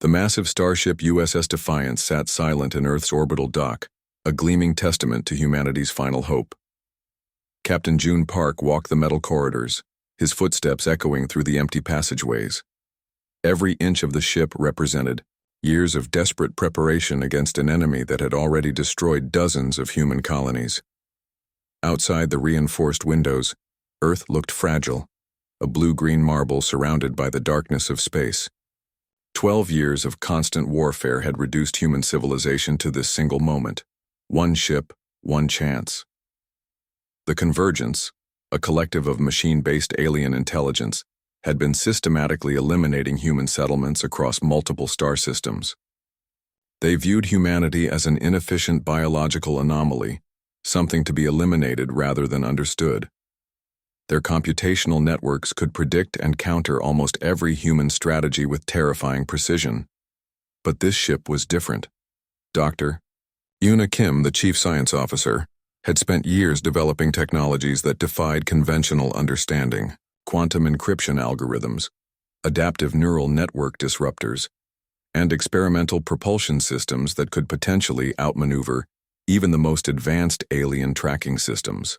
The massive starship USS Defiance sat silent in Earth's orbital dock, a gleaming testament to humanity's final hope. Captain June Park walked the metal corridors, his footsteps echoing through the empty passageways. Every inch of the ship represented years of desperate preparation against an enemy that had already destroyed dozens of human colonies. Outside the reinforced windows, Earth looked fragile, a blue-green marble surrounded by the darkness of space. 12 years of constant warfare had reduced human civilization to this single moment. One ship, one chance. The Convergence, a collective of machine-based alien intelligence, had been systematically eliminating human settlements across multiple star systems. They viewed humanity as an inefficient biological anomaly, something to be eliminated rather than understood. Their computational networks could predict and counter almost every human strategy with terrifying precision. But this ship was different. Dr. Una Kim, the chief science officer, had spent years developing technologies that defied conventional understanding: quantum encryption algorithms, adaptive neural network disruptors, and experimental propulsion systems that could potentially outmaneuver even the most advanced alien tracking systems.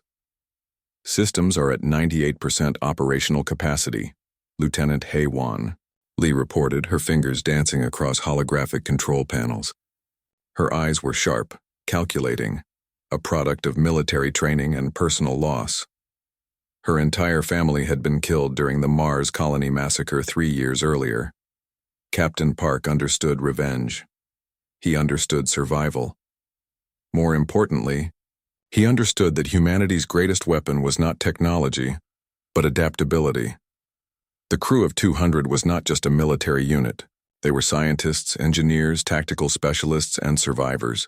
Systems are at 98% operational capacity, Lieutenant Hei-Wan Lee reported, her fingers dancing across holographic control panels. Her eyes were sharp, calculating, a product of military training and personal loss. Her entire family had been killed during the Mars colony massacre 3 years earlier. Captain Park understood revenge. He understood survival. More importantly, he understood that humanity's greatest weapon was not technology, but adaptability. The crew of 200 was not just a military unit. They were scientists, engineers, tactical specialists, and survivors.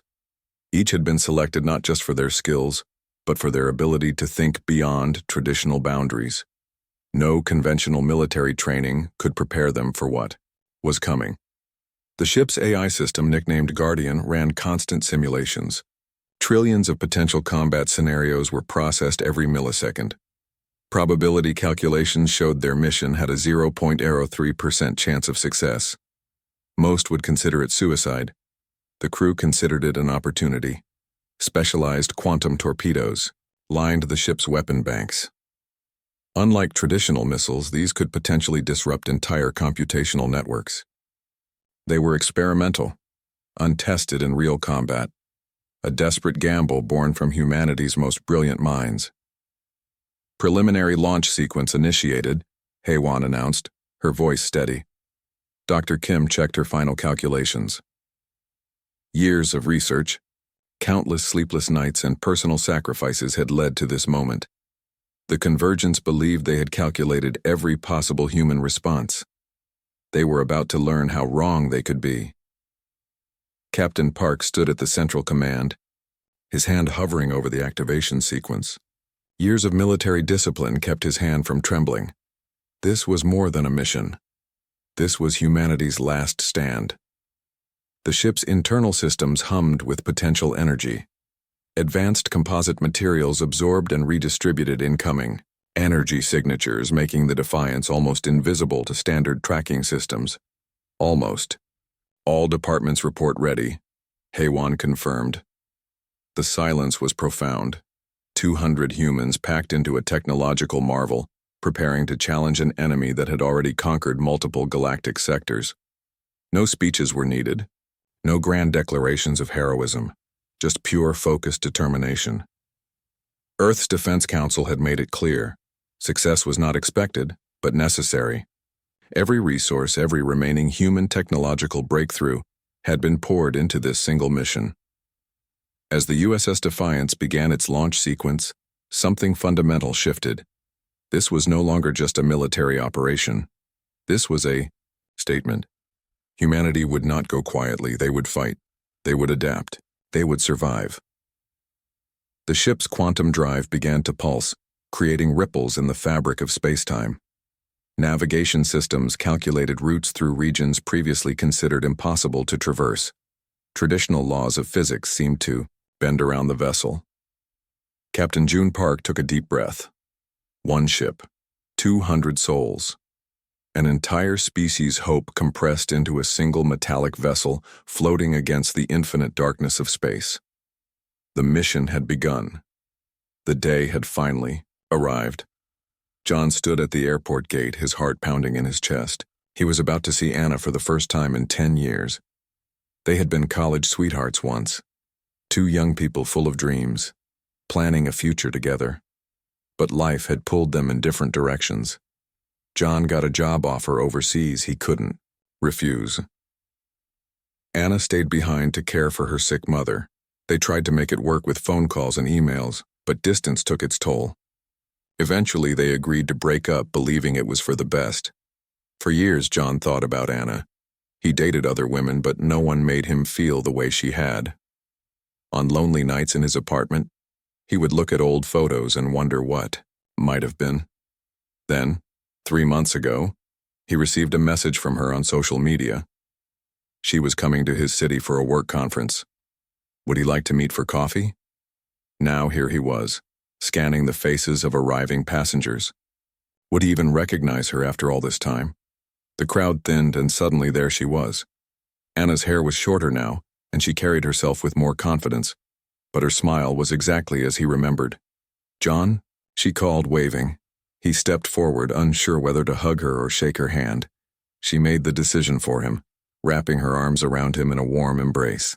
Each had been selected not just for their skills, but for their ability to think beyond traditional boundaries. No conventional military training could prepare them for what was coming. The ship's AI system, nicknamed Guardian, ran constant simulations. Trillions of potential combat scenarios were processed every millisecond. Probability calculations showed their mission had a 0.03% chance of success. Most would consider it suicide. The crew considered it an opportunity. Specialized quantum torpedoes lined the ship's weapon banks. Unlike traditional missiles, these could potentially disrupt entire computational networks. They were experimental, untested in real combat, a desperate gamble born from humanity's most brilliant minds. Preliminary launch sequence initiated, Hei-Wan announced, her voice steady. Dr. Kim checked her final calculations. Years of research, countless sleepless nights, and personal sacrifices had led to this moment. The Convergence believed they had calculated every possible human response. They were about to learn how wrong they could be. Captain Park stood at the central command, his hand hovering over the activation sequence. Years of military discipline kept his hand from trembling. This was more than a mission. This was humanity's last stand. The ship's internal systems hummed with potential energy. Advanced composite materials absorbed and redistributed incoming energy signatures, making the Defiance almost invisible to standard tracking systems. Almost. All departments report ready, Hei-Wan confirmed. The silence was profound. 200 humans packed into a technological marvel, preparing to challenge an enemy that had already conquered multiple galactic sectors. No speeches were needed. No grand declarations of heroism, just pure, focused determination. Earth's Defense Council had made it clear. Success was not expected, but necessary. Every resource, every remaining human technological breakthrough had been poured into this single mission. As the USS Defiance began its launch sequence, something fundamental shifted. This was no longer just a military operation. This was a statement. Humanity would not go quietly. They would fight. They would adapt. They would survive. The ship's quantum drive began to pulse, creating ripples in the fabric of space-time. Navigation systems calculated routes through regions previously considered impossible to traverse. Traditional laws of physics seemed to bend around the vessel. Captain June Park took a deep breath. One ship, 200 souls. An entire species' hope compressed into a single metallic vessel floating against the infinite darkness of space. The mission had begun. The day had finally arrived. John stood at the airport gate, his heart pounding in his chest. He was about to see Anna for the first time in 10 years. They had been college sweethearts once, two young people full of dreams, planning a future together. But life had pulled them in different directions. John got a job offer overseas he couldn't refuse. Anna stayed behind to care for her sick mother. They tried to make it work with phone calls and emails, but distance took its toll. Eventually, they agreed to break up, believing it was for the best. For years, John thought about Anna. He dated other women, but no one made him feel the way she had. On lonely nights in his apartment, he would look at old photos and wonder what might have been. Then, 3 months ago, he received a message from her on social media. She was coming to his city for a work conference. Would he like to meet for coffee? Now here he was, scanning the faces of arriving passengers. Would he even recognize her after all this time? The crowd thinned, and suddenly there she was. Anna's hair was shorter now, and she carried herself with more confidence, but her smile was exactly as he remembered. "John?" she called, waving. He stepped forward, unsure whether to hug her or shake her hand. She made the decision for him, wrapping her arms around him in a warm embrace.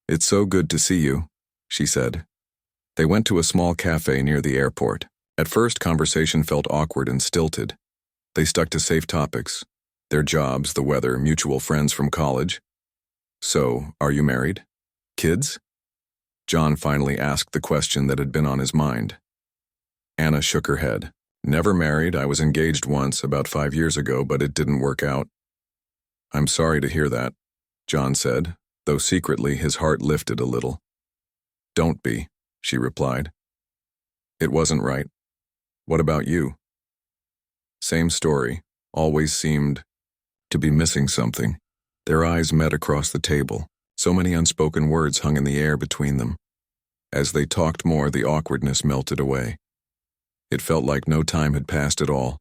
"It's so good to see you," she said. They went to a small cafe near the airport. At first, conversation felt awkward and stilted. They stuck to safe topics: their jobs, the weather, mutual friends from college. "So, are you married? Kids?" John finally asked the question that had been on his mind. Anna shook her head. "Never married. I was engaged once, about 5 years ago, but it didn't work out." "I'm sorry to hear that," John said, though secretly his heart lifted a little. "Don't be," she replied. "It wasn't right. What about you?" Same story. Always seemed to be missing something. Their eyes met across the table. So many unspoken words hung in the air between them. As they talked more, the awkwardness melted away. It felt like no time had passed at all.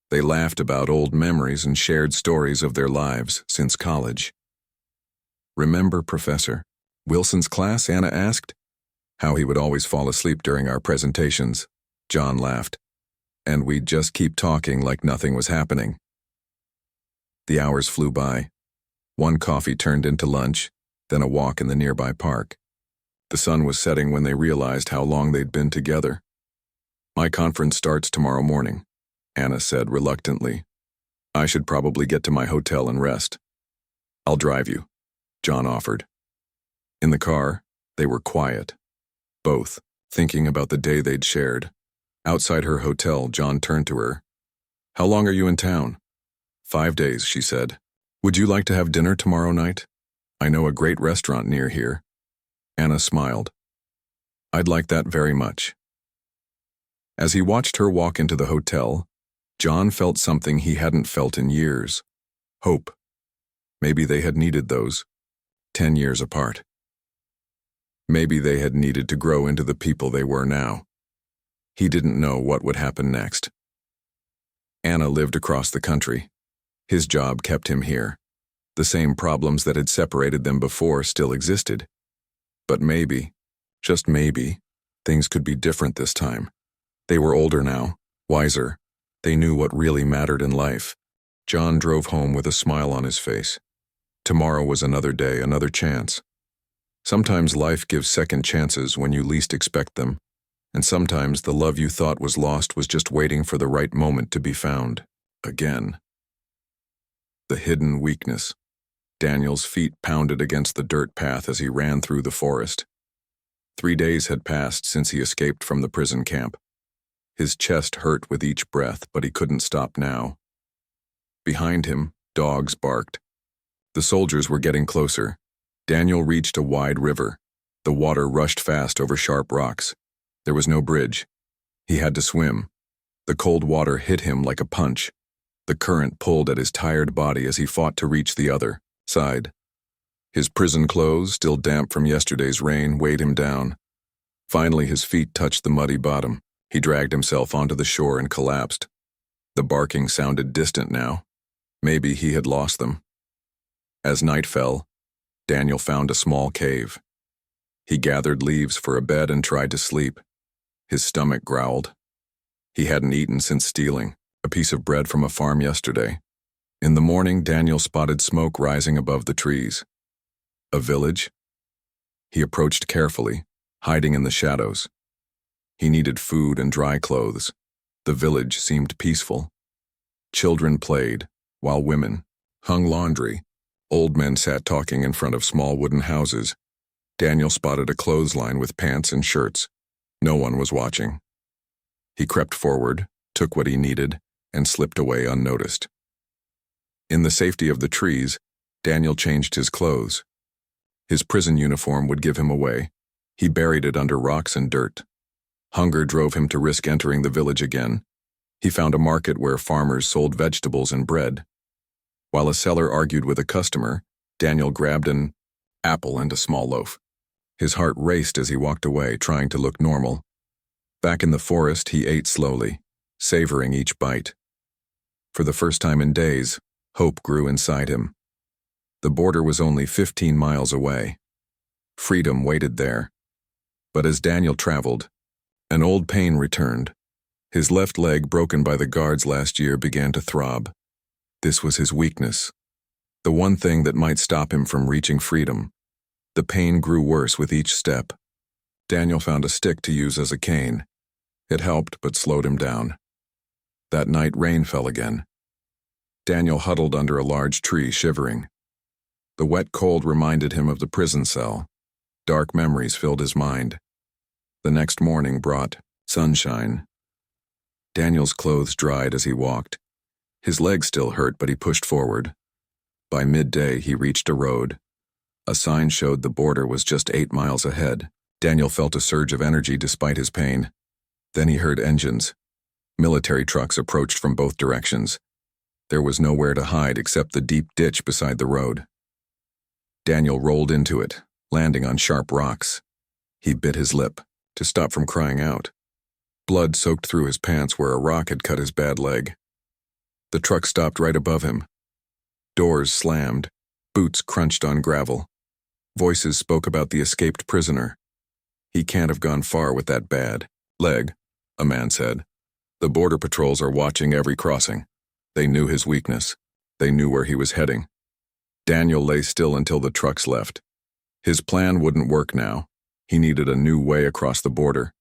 They laughed about old memories and shared stories of their lives since college. "Remember Professor Wilson's class?" Anna asked. "How he would always fall asleep during our presentations." John laughed. "And we'd just keep talking like nothing was happening." The hours flew by. One coffee turned into lunch, then a walk in the nearby park. The sun was setting when they realized how long they'd been together. "My conference starts tomorrow morning," Anna said reluctantly. "I should probably get to my hotel and rest." "I'll drive you," John offered. In the car, they were quiet, both thinking about the day they'd shared. Outside her hotel, John turned to her. "How long are you in town?" 5 days, she said. "Would you like to have dinner tomorrow night? I know a great restaurant near here." Anna smiled. "I'd like that very much." As he watched her walk into the hotel, John felt something he hadn't felt in years. Hope. Maybe they had needed those, 10 years apart. Maybe they had needed to grow into the people they were now. He didn't know what would happen next. Anna lived across the country. His job kept him here. The same problems that had separated them before still existed. But maybe, just maybe, things could be different this time. They were older now, wiser. They knew what really mattered in life. John drove home with a smile on his face. Tomorrow was another day, another chance. Sometimes life gives second chances when you least expect them, and sometimes the love you thought was lost was just waiting for the right moment to be found. Again. The hidden weakness. Daniel's feet pounded against the dirt path as he ran through the forest. 3 days had passed since he escaped from the prison camp. His chest hurt with each breath, but he couldn't stop now. Behind him, dogs barked. The soldiers were getting closer. Daniel reached a wide river. The water rushed fast over sharp rocks. There was no bridge. He had to swim. The cold water hit him like a punch. The current pulled at his tired body as he fought to reach the other side. His prison clothes, still damp from yesterday's rain, weighed him down. Finally, his feet touched the muddy bottom. He dragged himself onto the shore and collapsed. The barking sounded distant now. Maybe he had lost them. As night fell, Daniel found a small cave. He gathered leaves for a bed and tried to sleep. His stomach growled. He hadn't eaten since stealing a piece of bread from a farm yesterday. In the morning, Daniel spotted smoke rising above the trees. A village? He approached carefully, hiding in the shadows. He needed food and dry clothes. The village seemed peaceful. Children played, while women hung laundry. Old men sat talking in front of small wooden houses. Daniel spotted a clothesline with pants and shirts. No one was watching. He crept forward, took what he needed, and slipped away unnoticed. In the safety of the trees, Daniel changed his clothes. His prison uniform would give him away. He buried it under rocks and dirt. Hunger drove him to risk entering the village again. He found a market where farmers sold vegetables and bread. While a seller argued with a customer, Daniel grabbed an apple and a small loaf. His heart raced as he walked away, trying to look normal. Back in the forest, he ate slowly, savoring each bite. For the first time in days, hope grew inside him. The border was only 15 miles away. Freedom waited there. But as Daniel traveled, an old pain returned. His left leg, broken by the guards last year, began to throb. This was his weakness, the one thing that might stop him from reaching freedom. The pain grew worse with each step. Daniel found a stick to use as a cane. It helped, but slowed him down. That night, rain fell again. Daniel huddled under a large tree, shivering. The wet cold reminded him of the prison cell. Dark memories filled his mind. The next morning brought sunshine. Daniel's clothes dried as he walked. His legs still hurt, but he pushed forward. By midday, he reached a road. A sign showed the border was just 8 miles ahead. Daniel felt a surge of energy despite his pain. Then he heard engines. Military trucks approached from both directions. There was nowhere to hide except the deep ditch beside the road. Daniel rolled into it, landing on sharp rocks. He bit his lip to stop from crying out. Blood soaked through his pants where a rock had cut his bad leg. The truck stopped right above him. Doors slammed. Boots crunched on gravel. Voices spoke about the escaped prisoner. He can't have gone far with that bad leg, a man said. The border patrols are watching every crossing. They knew his weakness. They knew where he was heading. Daniel lay still until the trucks left. His plan wouldn't work now. He needed a new way across the border.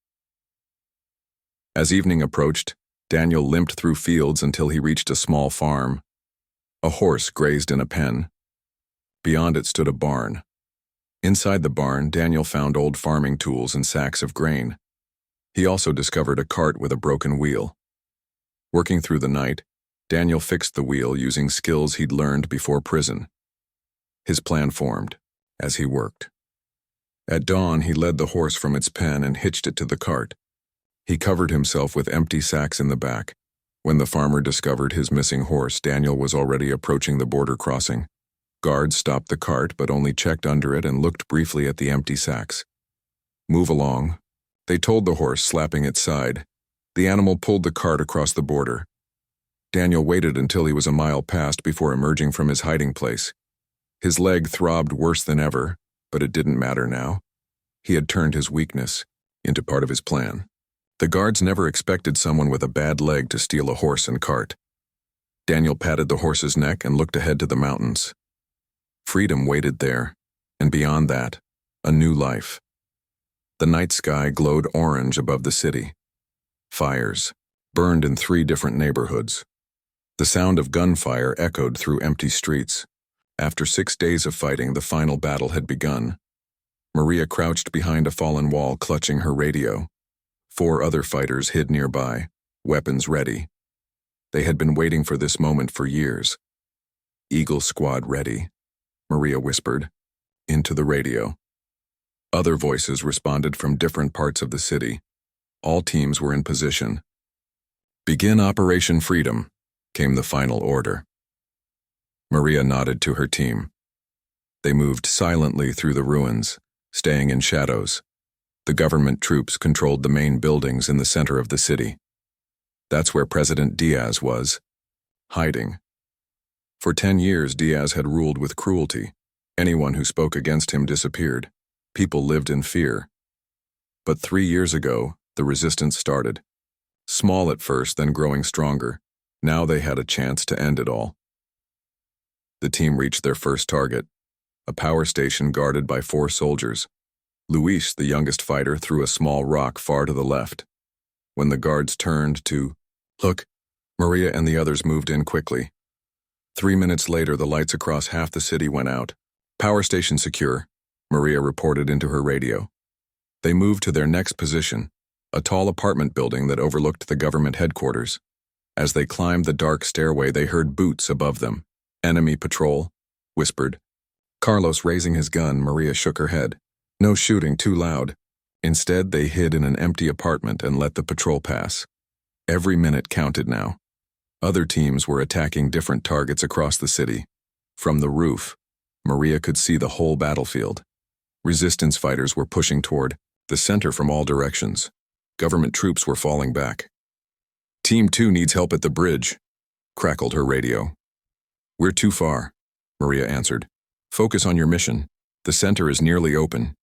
As evening approached, Daniel limped through fields until he reached a small farm. A horse grazed in a pen. Beyond it stood a barn. Inside the barn, Daniel found old farming tools and sacks of grain. He also discovered a cart with a broken wheel. Working through the night, Daniel fixed the wheel using skills he'd learned before prison. His plan formed as he worked. At dawn, he led the horse from its pen and hitched it to the cart. He covered himself with empty sacks in the back. When the farmer discovered his missing horse, Daniel was already approaching the border crossing. Guards stopped the cart but only checked under it and looked briefly at the empty sacks. "Move along," they told the horse, slapping its side. The animal pulled the cart across the border. Daniel waited until he was a mile past before emerging from his hiding place. His leg throbbed worse than ever, but it didn't matter now. He had turned his weakness into part of his plan. The guards never expected someone with a bad leg to steal a horse and cart. Daniel patted the horse's neck and looked ahead to the mountains. Freedom waited there, and beyond that, a new life. The night sky glowed orange above the city. Fires burned in 3 different neighborhoods. The sound of gunfire echoed through empty streets. After 6 days of fighting, the final battle had begun. Maria crouched behind a fallen wall, clutching her radio. 4 other fighters hid nearby, weapons ready. They had been waiting for this moment for years. "Eagle Squad ready," Maria whispered, into the radio. Other voices responded from different parts of the city. All teams were in position. "Begin Operation Freedom," came the final order. Maria nodded to her team. They moved silently through the ruins, staying in shadows. The government troops controlled the main buildings in the center of the city. That's where President Diaz was, hiding. For 10 years, Diaz had ruled with cruelty. Anyone who spoke against him disappeared. People lived in fear. But 3 years ago, the resistance started. Small at first, then growing stronger. Now they had a chance to end it all. The team reached their first target, a power station guarded by 4 soldiers. Luis, the youngest fighter, threw a small rock far to the left. When the guards turned to look, Maria and the others moved in quickly. 3 minutes later, the lights across half the city went out. Power station secure, Maria reported into her radio. They moved to their next position, a tall apartment building that overlooked the government headquarters. As they climbed the dark stairway, they heard boots above them. Enemy patrol, whispered. Carlos raising his gun, Maria shook her head. No shooting, too loud. Instead, they hid in an empty apartment and let the patrol pass. Every minute counted now. Other teams were attacking different targets across the city. From the roof, Maria could see the whole battlefield. Resistance fighters were pushing toward the center from all directions. Government troops were falling back. Team 2 needs help at the bridge, crackled her radio. We're too far, Maria answered. Focus on your mission. The center is nearly open.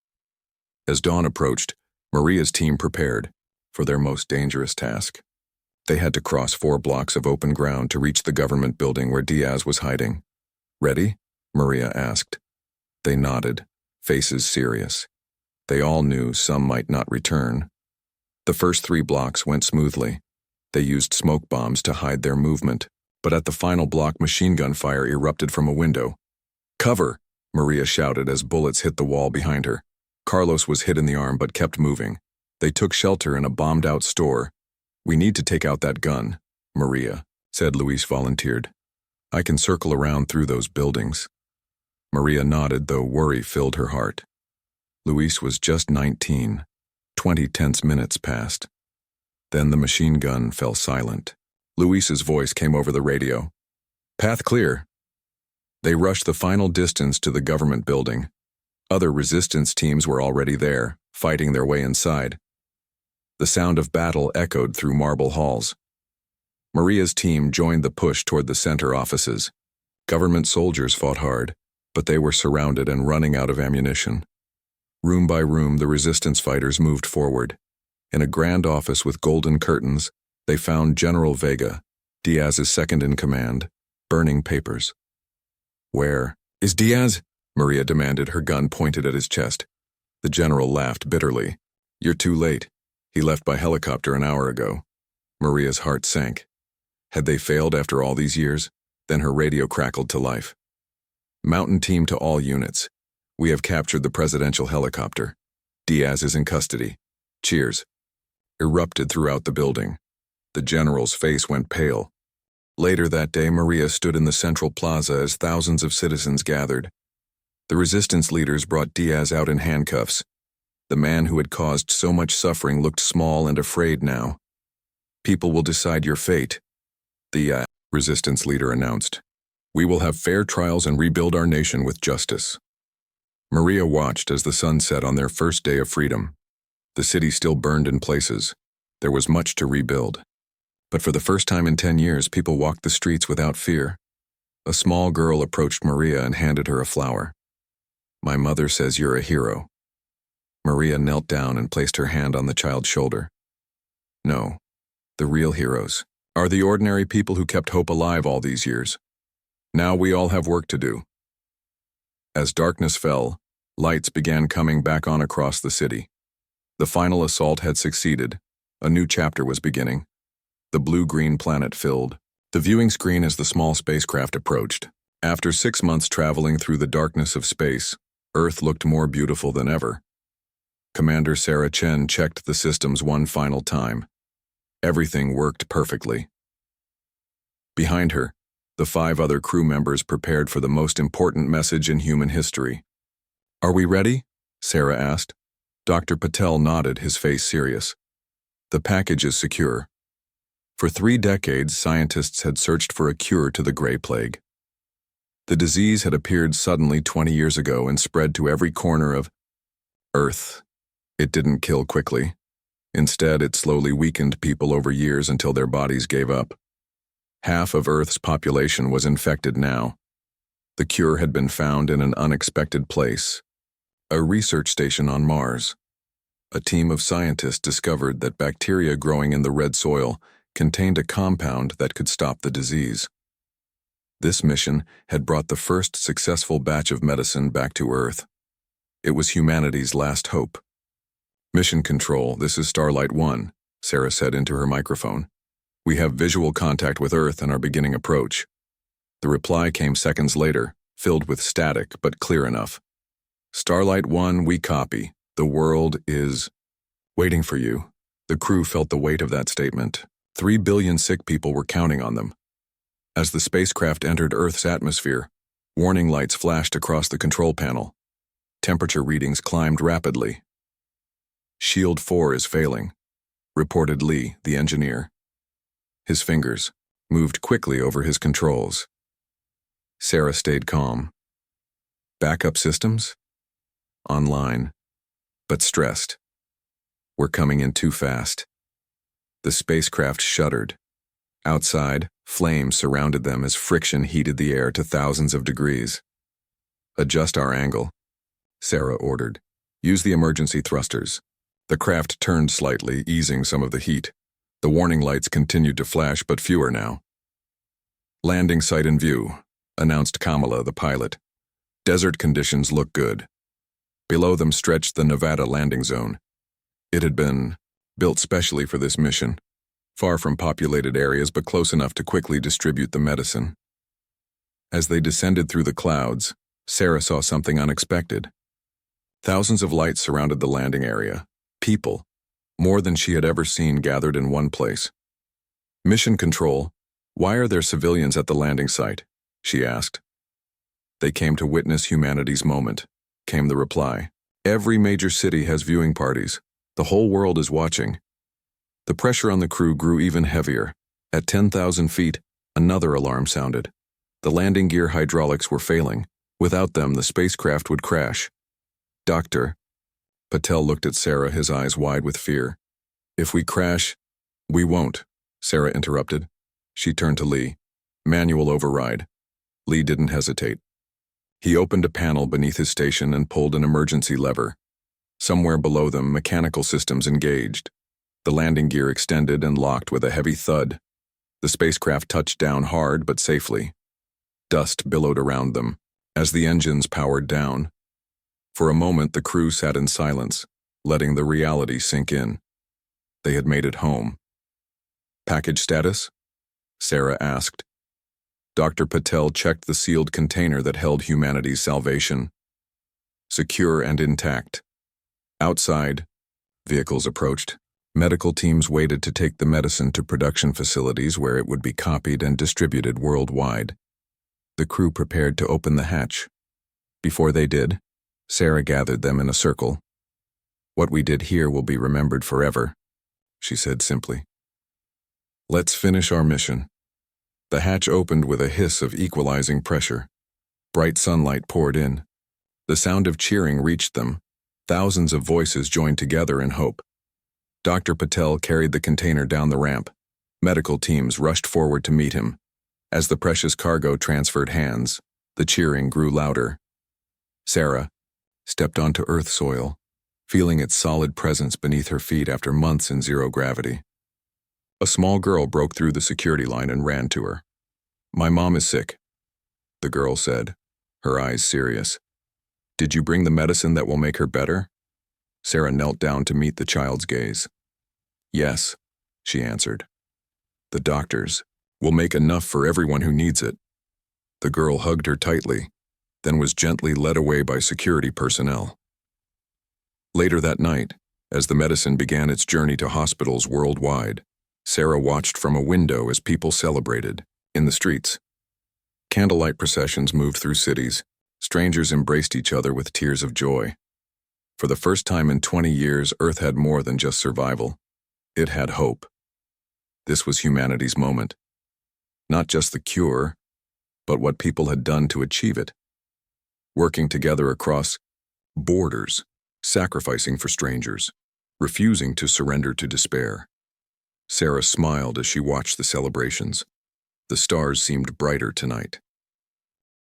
As dawn approached, Maria's team prepared for their most dangerous task. They had to cross 4 blocks of open ground to reach the government building where Diaz was hiding. Ready? Maria asked. They nodded, faces serious. They all knew some might not return. The first 3 blocks went smoothly. They used smoke bombs to hide their movement, but at the final block, machine gun fire erupted from a window. Cover! Maria shouted as bullets hit the wall behind her. Carlos was hit in the arm but kept moving. They took shelter in a bombed-out store. We need to take out that gun, Maria, said. Luis volunteered. I can circle around through those buildings. Maria nodded, though worry filled her heart. Luis was just 19. 20 tense minutes passed. Then the machine gun fell silent. Luis's voice came over the radio. Path clear. They rushed the final distance to the government building. Other resistance teams were already there, fighting their way inside. The sound of battle echoed through marble halls. Maria's team joined the push toward the center offices. Government soldiers fought hard, but they were surrounded and running out of ammunition. Room by room, the resistance fighters moved forward. In a grand office with golden curtains, they found General Vega, Diaz's second-in-command, burning papers. Where is Diaz? Maria demanded, her gun pointed at his chest. The general laughed bitterly. You're too late. He left by helicopter an hour ago. Maria's heart sank. Had they failed after all these years? Then her radio crackled to life. Mountain team to all units. We have captured the presidential helicopter. Diaz is in custody. Cheers. Erupted throughout the building. The general's face went pale. Later that day, Maria stood in the central plaza as thousands of citizens gathered. The resistance leaders brought Diaz out in handcuffs. The man who had caused so much suffering looked small and afraid now. People will decide your fate, the resistance leader announced. We will have fair trials and rebuild our nation with justice. Maria watched as the sun set on their first day of freedom. The city still burned in places. There was much to rebuild. But for the first time in 10 years, people walked the streets without fear. A small girl approached Maria and handed her a flower. My mother says you're a hero. Maria knelt down and placed her hand on the child's shoulder. No, the real heroes are the ordinary people who kept hope alive all these years. Now we all have work to do. As darkness fell, lights began coming back on across the city. The final assault had succeeded. A new chapter was beginning. The blue-green planet filled the viewing screen as the small spacecraft approached. After 6 months traveling through the darkness of space, Earth looked more beautiful than ever. Commander Sarah Chen checked the systems one final time. Everything worked perfectly. Behind her, the 5 other crew members prepared for the most important message in human history. Are we ready? Sarah asked. Dr. Patel nodded, his face serious. The package is secure. For 3 decades, scientists had searched for a cure to the Gray Plague. The disease had appeared suddenly 20 years ago and spread to every corner of Earth. It didn't kill quickly. Instead, it slowly weakened people over years until their bodies gave up. Half of Earth's population was infected now. The cure had been found in an unexpected place, a research station on Mars. A team of scientists discovered that bacteria growing in the red soil contained a compound that could stop the disease. This mission had brought the first successful batch of medicine back to Earth. It was humanity's last hope. "Mission Control, this is Starlight 1, Sarah said into her microphone. "We have visual contact with Earth and are beginning approach." The reply came seconds later, filled with static but clear enough. "Starlight 1, we copy. The world is waiting for you." The crew felt the weight of that statement. 3 billion sick people were counting on them. As the spacecraft entered Earth's atmosphere, warning lights flashed across the control panel. Temperature readings climbed rapidly. "Shield 4 is failing," reported Lee, the engineer. His fingers moved quickly over his controls. Sarah stayed calm. "Backup systems?" "Online, but stressed. We're coming in too fast." The spacecraft shuddered. Outside, flames surrounded them as friction heated the air to thousands of degrees. "Adjust our angle," Sarah ordered. "Use the emergency thrusters." The craft turned slightly, easing some of the heat. The warning lights continued to flash, but fewer now. "Landing site in view," announced Kamala, the pilot. "Desert conditions look good." Below them stretched the Nevada landing zone. It had been built specially for this mission, far from populated areas but close enough to quickly distribute the medicine. As they descended through the clouds, Sarah saw something unexpected. Thousands of lights surrounded the landing area. People, more than she had ever seen, gathered in one place. "Mission Control, why are there civilians at the landing site?" she asked. "They came to witness humanity's moment," came the reply. "Every major city has viewing parties. The whole world is watching." The pressure on the crew grew even heavier. At 10,000 feet, another alarm sounded. The landing gear hydraulics were failing. Without them, the spacecraft would crash. "Doctor," Patel looked at Sarah, his eyes wide with fear. "If we crash—" "We won't," Sarah interrupted. She turned to Lee. "Manual override." Lee didn't hesitate. He opened a panel beneath his station and pulled an emergency lever. Somewhere below them, mechanical systems engaged. The landing gear extended and locked with a heavy thud. The spacecraft touched down hard but safely. Dust billowed around them as the engines powered down. For a moment, the crew sat in silence, letting the reality sink in. They had made it home. "Package status?" Sarah asked. Dr. Patel checked the sealed container that held humanity's salvation. "Secure and intact." Outside, vehicles approached. Medical teams waited to take the medicine to production facilities where it would be copied and distributed worldwide. The crew prepared to open the hatch. Before they did, Sarah gathered them in a circle. "What we did here will be remembered forever," she said simply. "Let's finish our mission." The hatch opened with a hiss of equalizing pressure. Bright sunlight poured in. The sound of cheering reached them. Thousands of voices joined together in hope. Dr. Patel carried the container down the ramp. Medical teams rushed forward to meet him. As the precious cargo transferred hands, the cheering grew louder. Sarah stepped onto Earth soil, feeling its solid presence beneath her feet after months in zero gravity. A small girl broke through the security line and ran to her. "My mom is sick," the girl said, her eyes serious. "Did you bring the medicine that will make her better?" Sarah knelt down to meet the child's gaze. "Yes," she answered. "The doctors will make enough for everyone who needs it." The girl hugged her tightly, then was gently led away by security personnel. Later that night, as the medicine began its journey to hospitals worldwide, Sarah watched from a window as people celebrated in the streets. Candlelight processions moved through cities. Strangers embraced each other with tears of joy. For the first time in 20 years, Earth had more than just survival. It had hope. This was humanity's moment. Not just the cure, but what people had done to achieve it. Working together across borders, sacrificing for strangers. refusing to surrender to despair. Sarah smiled as she watched the celebrations. The stars seemed brighter tonight.